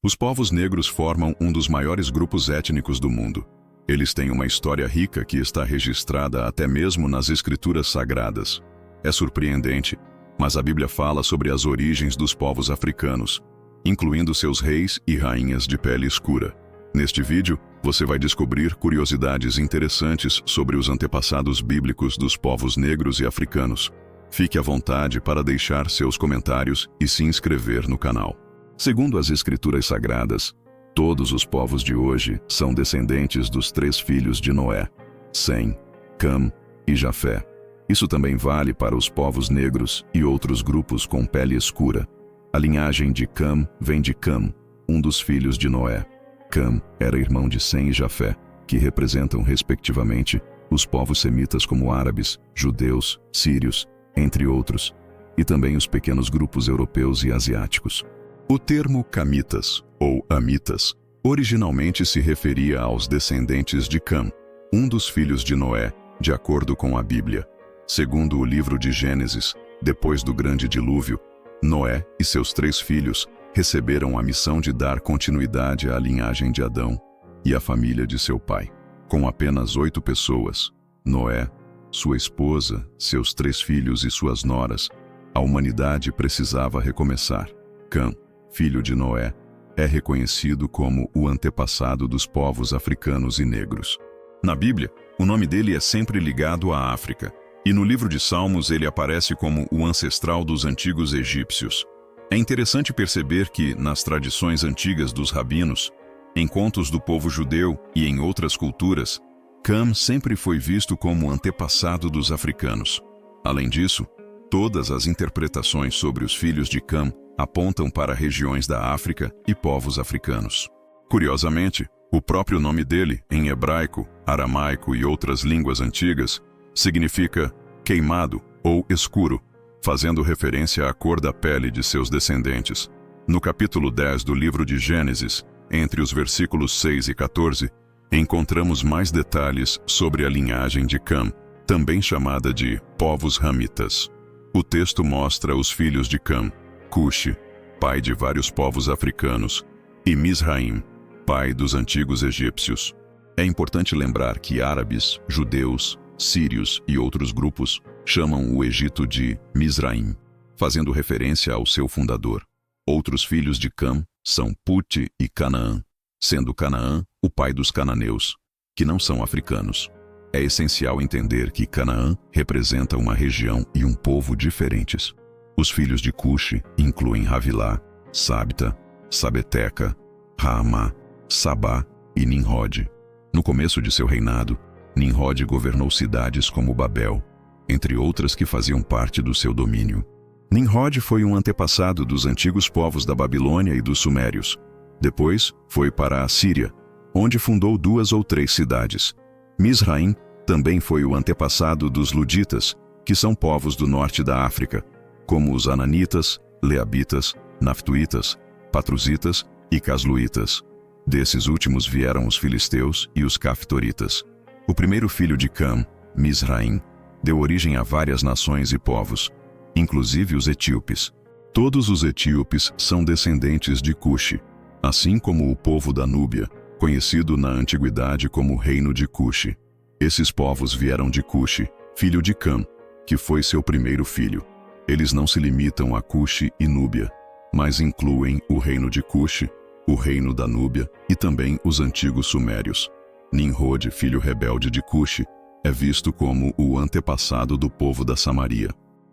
Os povos negros formam um dos maiores grupos étnicos do mundo. Eles têm uma história rica que está registrada até mesmo nas escrituras sagradas. É surpreendente, mas a Bíblia fala sobre as origens dos povos africanos, incluindo seus reis e rainhas de pele escura. Neste vídeo, você vai descobrir curiosidades interessantes sobre os antepassados bíblicos dos povos negros e africanos. Fique à vontade para deixar seus comentários e se inscrever no canal. Segundo as Escrituras Sagradas, todos os povos de hoje são descendentes dos 3 filhos de Noé, Sem, Cam e Jafé. Isso também vale para os povos negros e outros grupos com pele escura. A linhagem de Cam vem de Cam, um dos filhos de Noé. Cam era irmão de Sem e Jafé, que representam, respectivamente, os povos semitas como árabes, judeus, sírios, entre outros, e também os pequenos grupos europeus e asiáticos. O termo camitas, ou amitas, originalmente se referia aos descendentes de Cam, um dos filhos de Noé, de acordo com a Bíblia. Segundo o livro de Gênesis, depois do grande dilúvio, Noé e seus 3 filhos receberam a missão de dar continuidade à linhagem de Adão e à família de seu pai. Com apenas 8 pessoas, Noé, sua esposa, seus 3 filhos e suas noras, a humanidade precisava recomeçar. Cam, filho de Noé, é reconhecido como o antepassado dos povos africanos e negros. Na Bíblia, o nome dele é sempre ligado à África, e no livro de Salmos ele aparece como o ancestral dos antigos egípcios. É interessante perceber que, nas tradições antigas dos rabinos, em contos do povo judeu e em outras culturas, Cam sempre foi visto como antepassado dos africanos. Além disso, todas as interpretações sobre os filhos de Cam apontam para regiões da África e povos africanos. Curiosamente, o próprio nome dele, em hebraico, aramaico e outras línguas antigas, significa queimado ou escuro, fazendo referência à cor da pele de seus descendentes. No capítulo 10 do livro de Gênesis, entre os versículos 6 e 14, encontramos mais detalhes sobre a linhagem de Cam, também chamada de povos ramitas. O texto mostra os filhos de Cam: Cuxi, pai de vários povos africanos, e Mizraim, pai dos antigos egípcios. É importante lembrar que árabes, judeus, sírios e outros grupos chamam o Egito de Mizraim, fazendo referência ao seu fundador. Outros filhos de Cam são Puti e Canaã, sendo Canaã o pai dos cananeus, que não são africanos. É essencial entender que Canaã representa uma região e um povo diferentes. Os filhos de Cuxi incluem Havilá, Sabta, Sabeteca, Raamá, Sabá e Nimrod. No começo de seu reinado, Nimrod governou cidades como Babel, entre outras que faziam parte do seu domínio. Nimrod foi um antepassado dos antigos povos da Babilônia e dos Sumérios. Depois, foi para a Síria, onde fundou 2 ou 3 cidades. Mizraim também foi o antepassado dos Luditas, que são povos do norte da África, como os Ananitas, Leabitas, Naftuítas, Patruzitas e Casluítas. Desses últimos vieram os filisteus e os Caftoritas. O primeiro filho de Cam, Mizraim, deu origem a várias nações e povos, inclusive os etíopes. Todos os etíopes são descendentes de Cuxi, assim como o povo da Núbia, conhecido na antiguidade como Reino de Cuxi. Esses povos vieram de Cuxi, filho de Cam, que foi seu primeiro filho. Eles não se limitam a Cuxi e Núbia, mas incluem o Reino de Cuxi, o Reino da Núbia e também os antigos sumérios. Nimrod, filho rebelde de Cuxi, é visto como o antepassado do povo da Samaria.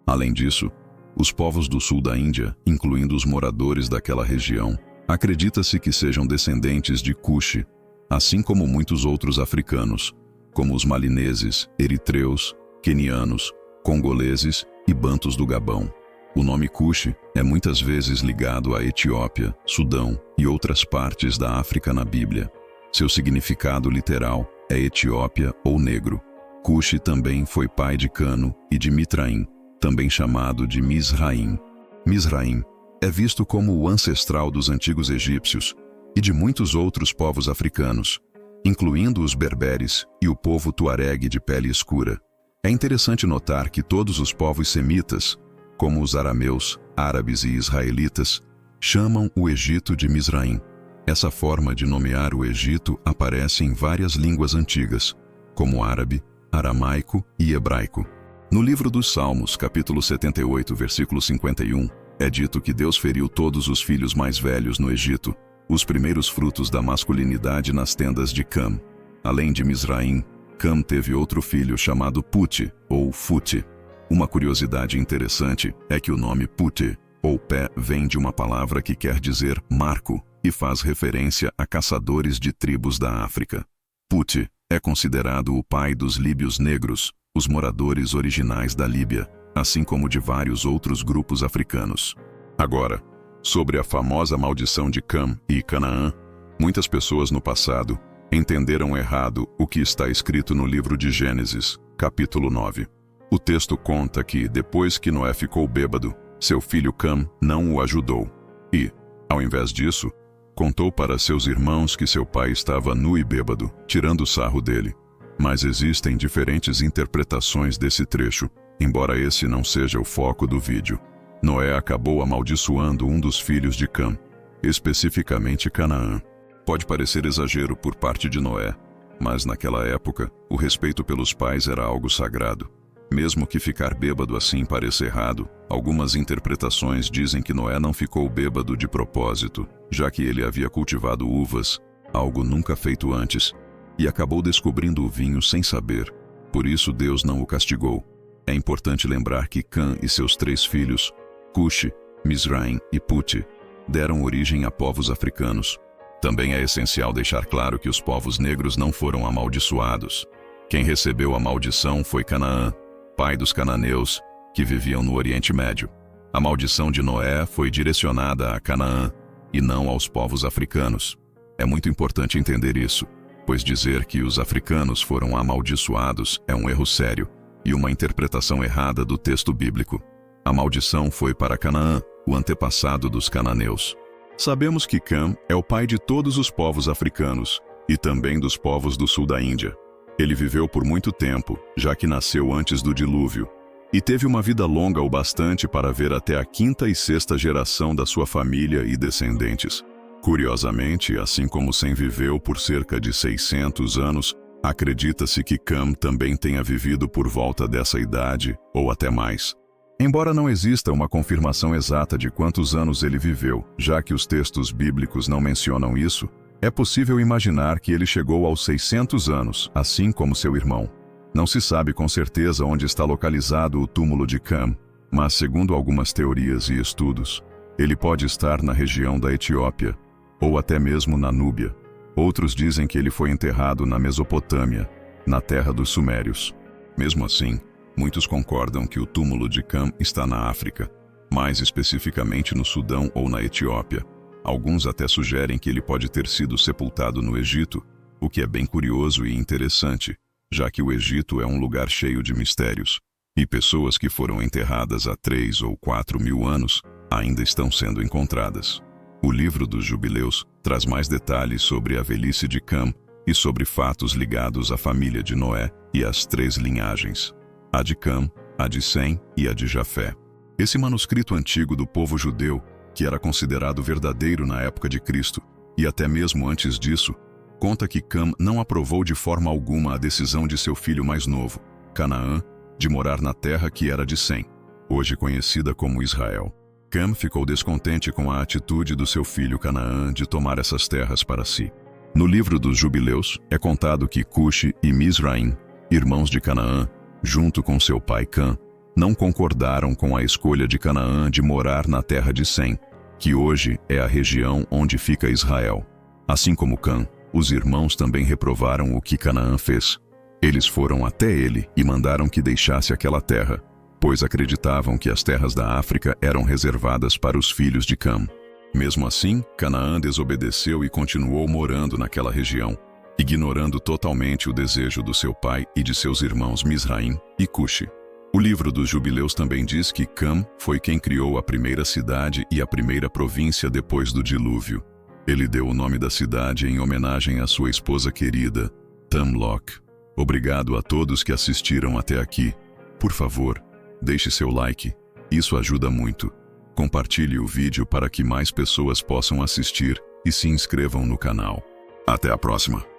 Além disso, os povos do sul da Índia, incluindo os moradores daquela região, acredita-se que sejam descendentes de Cuxi, assim como muitos outros africanos, como os malineses, eritreus, quenianos, congoleses e bantos do Gabão. O nome Cuxi é muitas vezes ligado à Etiópia, Sudão e outras partes da África na Bíblia. Seu significado literal é Etiópia ou negro. Cuxi também foi pai de Cano e de Mitraim, também chamado de Mizraim. Mizraim é visto como o ancestral dos antigos egípcios e de muitos outros povos africanos, incluindo os berberes e o povo tuareg de pele escura. É interessante notar que todos os povos semitas, como os arameus, árabes e israelitas, chamam o Egito de Mizraim, Essa forma de nomear o Egito aparece em várias línguas antigas, como árabe, aramaico e hebraico. No livro dos Salmos, capítulo 78, versículo 51, é dito que Deus feriu todos os filhos mais velhos no Egito, os primeiros frutos da masculinidade nas tendas de Cam. Além de Misraim, Cam teve outro filho chamado Puti, ou Futi. Uma curiosidade interessante é que o nome Puti, ou pé, vem de uma palavra que quer dizer marco e faz referência a caçadores de tribos da África. Puti é considerado o pai dos líbios negros, os moradores originais da Líbia, assim como de vários outros grupos africanos. Agora, sobre a famosa maldição de Cam e Canaã, muitas pessoas no passado entenderam errado o que está escrito no livro de Gênesis, capítulo 9. O texto conta que, depois que Noé ficou bêbado, seu filho Cam não o ajudou e, ao invés disso, contou para seus irmãos que seu pai estava nu e bêbado, tirando sarro dele. Mas existem diferentes interpretações desse trecho, embora esse não seja o foco do vídeo. Noé acabou amaldiçoando um dos filhos de Cam, especificamente Canaã. Pode parecer exagero por parte de Noé, mas naquela época, o respeito pelos pais era algo sagrado. Mesmo que ficar bêbado assim pareça errado, algumas interpretações dizem que Noé não ficou bêbado de propósito, já que ele havia cultivado uvas, algo nunca feito antes, e acabou descobrindo o vinho sem saber. Por isso Deus não o castigou. É importante lembrar que Cam e seus 3 filhos, Cushi, Misraim e Puti, deram origem a povos africanos. Também é essencial deixar claro que os povos negros não foram amaldiçoados. Quem recebeu a maldição foi Canaã, pai dos cananeus, que viviam no Oriente Médio. A maldição de Noé foi direcionada a Canaã e não aos povos africanos. É muito importante entender isso, pois dizer que os africanos foram amaldiçoados é um erro sério e uma interpretação errada do texto bíblico. A maldição foi para Canaã, o antepassado dos cananeus. Sabemos que Cam é o pai de todos os povos africanos e também dos povos do sul da Índia. Ele viveu por muito tempo, já que nasceu antes do dilúvio, e teve uma vida longa o bastante para ver até a 5ª e 6ª geração da sua família e descendentes. Curiosamente, assim como Sem viveu por cerca de 600 anos, acredita-se que Cam também tenha vivido por volta dessa idade, ou até mais. Embora não exista uma confirmação exata de quantos anos ele viveu, já que os textos bíblicos não mencionam isso, é possível imaginar que ele chegou aos 600 anos, assim como seu irmão. Não se sabe com certeza onde está localizado o túmulo de Cam, mas segundo algumas teorias e estudos, ele pode estar na região da Etiópia, ou até mesmo na Núbia. Outros dizem que ele foi enterrado na Mesopotâmia, na terra dos Sumérios. Mesmo assim, muitos concordam que o túmulo de Cam está na África, mais especificamente no Sudão ou na Etiópia. Alguns até sugerem que ele pode ter sido sepultado no Egito, o que é bem curioso e interessante, já que o Egito é um lugar cheio de mistérios, e pessoas que foram enterradas há 3 ou 4 mil anos ainda estão sendo encontradas. O livro dos Jubileus traz mais detalhes sobre a velhice de Cam e sobre fatos ligados à família de Noé e às 3 linhagens, a de Cam, a de Sem e a de Jafé. Esse manuscrito antigo do povo judeu, que era considerado verdadeiro na época de Cristo, e até mesmo antes disso, conta que Cam não aprovou de forma alguma a decisão de seu filho mais novo, Canaã, de morar na terra que era de Sem, hoje conhecida como Israel. Cam ficou descontente com a atitude do seu filho Canaã de tomar essas terras para si. No livro dos Jubileus, é contado que Cushi e Misraim, irmãos de Canaã, junto com seu pai Cam, não concordaram com a escolha de Canaã de morar na terra de Sem, que hoje é a região onde fica Israel. Assim como Cam, os irmãos também reprovaram o que Canaã fez. Eles foram até ele e mandaram que deixasse aquela terra, pois acreditavam que as terras da África eram reservadas para os filhos de Cam. Mesmo assim, Canaã desobedeceu e continuou morando naquela região, ignorando totalmente o desejo do seu pai e de seus irmãos Misraim e Cushi. O livro dos Jubileus também diz que Cam foi quem criou a primeira cidade e a primeira província depois do dilúvio. Ele deu o nome da cidade em homenagem à sua esposa querida, Tamlock. Obrigado a todos que assistiram até aqui. Por favor, deixe seu like, isso ajuda muito. Compartilhe o vídeo para que mais pessoas possam assistir e se inscrevam no canal. Até a próxima!